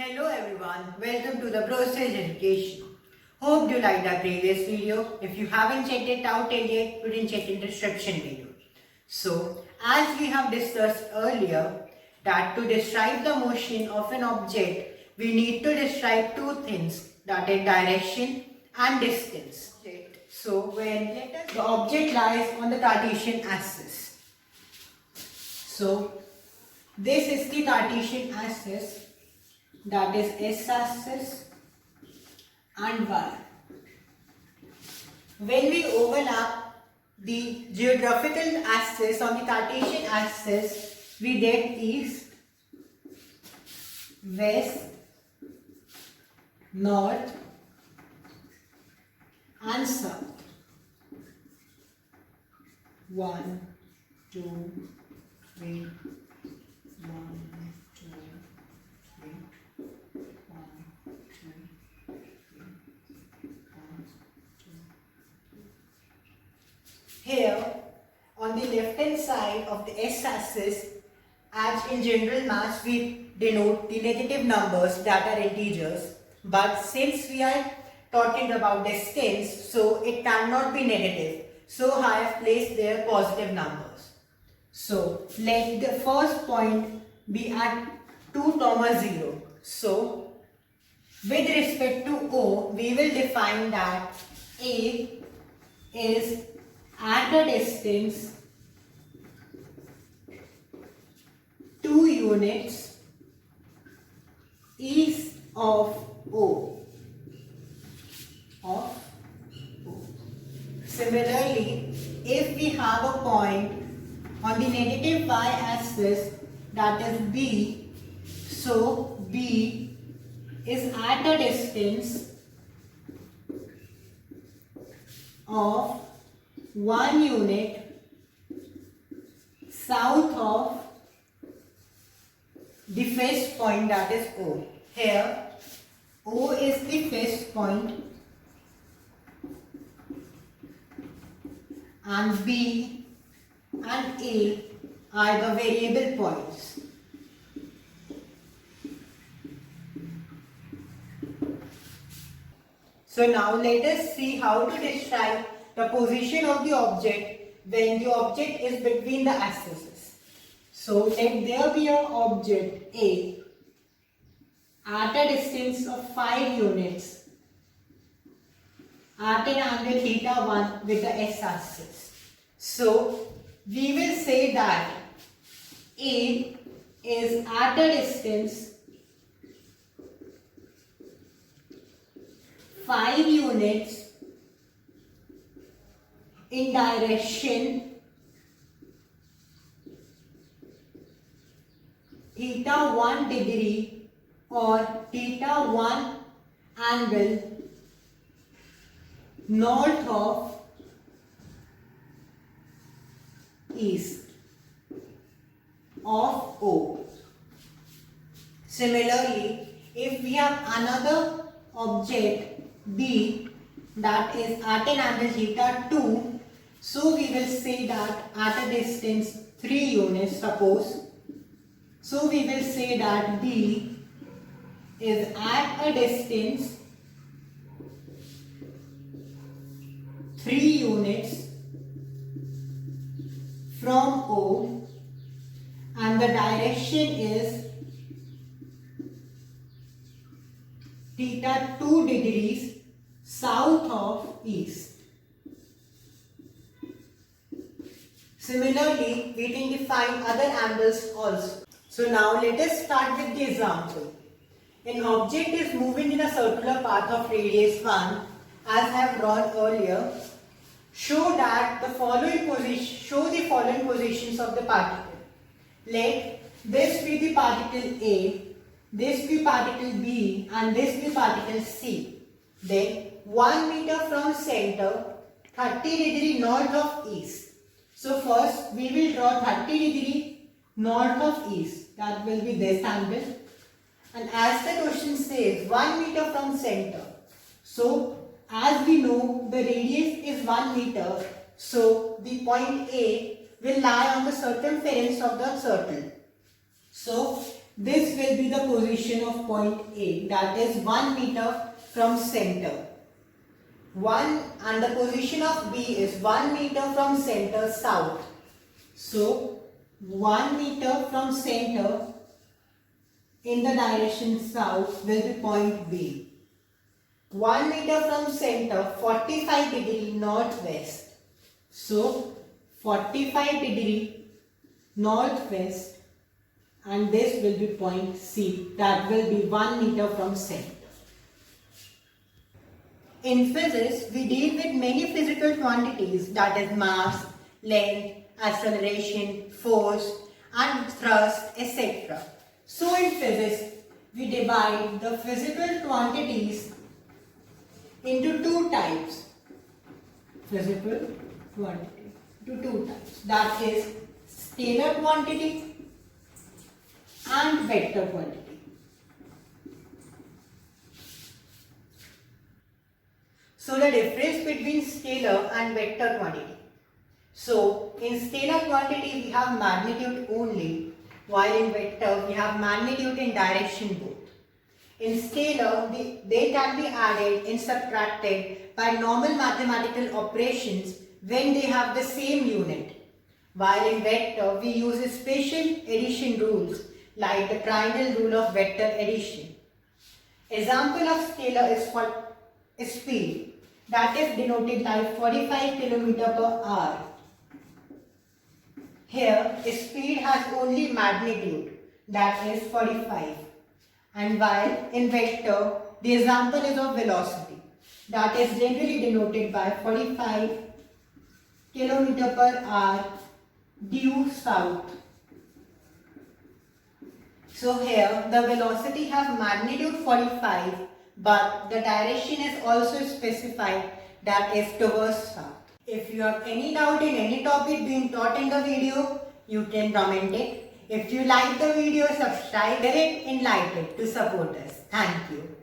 Hello everyone, welcome to the Process Education. Hope you liked our previous video. If you haven't checked it out yet, you can check in the description video. So, as we have discussed earlier, that to describe the motion of an object, we need to describe two things, that is direction and distance. So, when the object lies on the Cartesian axis. So, this is the Cartesian axis, that is x-axis and y. When we overlap the geographical axis on the Cartesian axis, we get east, west, north and south. 1, 2, 3, 1, 2, 3. Here, on the left hand side of the x-axis, as in general maths we denote the negative numbers that are integers, but since we are talking about distance, so it cannot be negative. So I have placed there positive numbers. So let the first point be at 2, 0. So with respect to O, we will define that A is at a distance 2 units east of O. Similarly, if we have a point on the negative y-axis, that is B, so B is at a distance of 1 unit south of the fixed point, that is O. Here O is the fixed point and B and A are the variable points. So now let us see how to describe the position of the object when the object is between the axes. So let there be an object A at a distance of 5 units at an angle theta 1 with the x-axis. So we will say that A is at a distance 5 units in direction theta 1 degree or theta 1 angle north of east of O. Similarly, if we have another object B that is at an angle theta 2, so we will say that at a distance 3 units, suppose. So we will say that B is at a distance 3 units from O and the direction is theta 2 degrees south of east. Similarly, we can define other angles also. So now let us start with the example. An object is moving in a circular path of radius 1, as I have drawn earlier. Show the following positions of the particle. Let this be the particle A, this be particle B and this be particle C. Then 1 meter from center, 30 degree north of east. So first we will draw 30 degree north of east. That will be this angle. And as the question says 1 meter from center. So as we know the radius is 1 meter. So the point A will lie on the circumference of the circle. So This will be the position of point A, that is 1 meter from center. And the position of B is 1 meter from center south. So 1 meter from center in the direction south will be point B. 1 meter from center, 45 degree northwest. So 45 degree northwest, and this will be point C, that will be 1 meter from center. In physics, we deal with many physical quantities, that is mass, length, acceleration, force and thrust, etc. So in physics, we divide the physical quantities into two types. Physical quantity into two types, that is scalar quantity and vector quantity. So the difference between scalar and vector quantity. So in scalar quantity we have magnitude only, while in vector we have magnitude and direction both. In scalar they can be added and subtracted by normal mathematical operations when they have the same unit. While in vector we use special addition rules like the triangle rule of vector addition. Example of scalar is for speed, that is denoted by 45 km per hour. Here speed has only magnitude, that is 45. And while in vector the example is of velocity, that is generally denoted by 45 km per hour due south. So here the velocity has magnitude 45, but the direction is also specified, that is towards south. If you have any doubt in any topic being taught in the video, you can comment it. If you like the video, subscribe, share it and like it to support us. Thank you.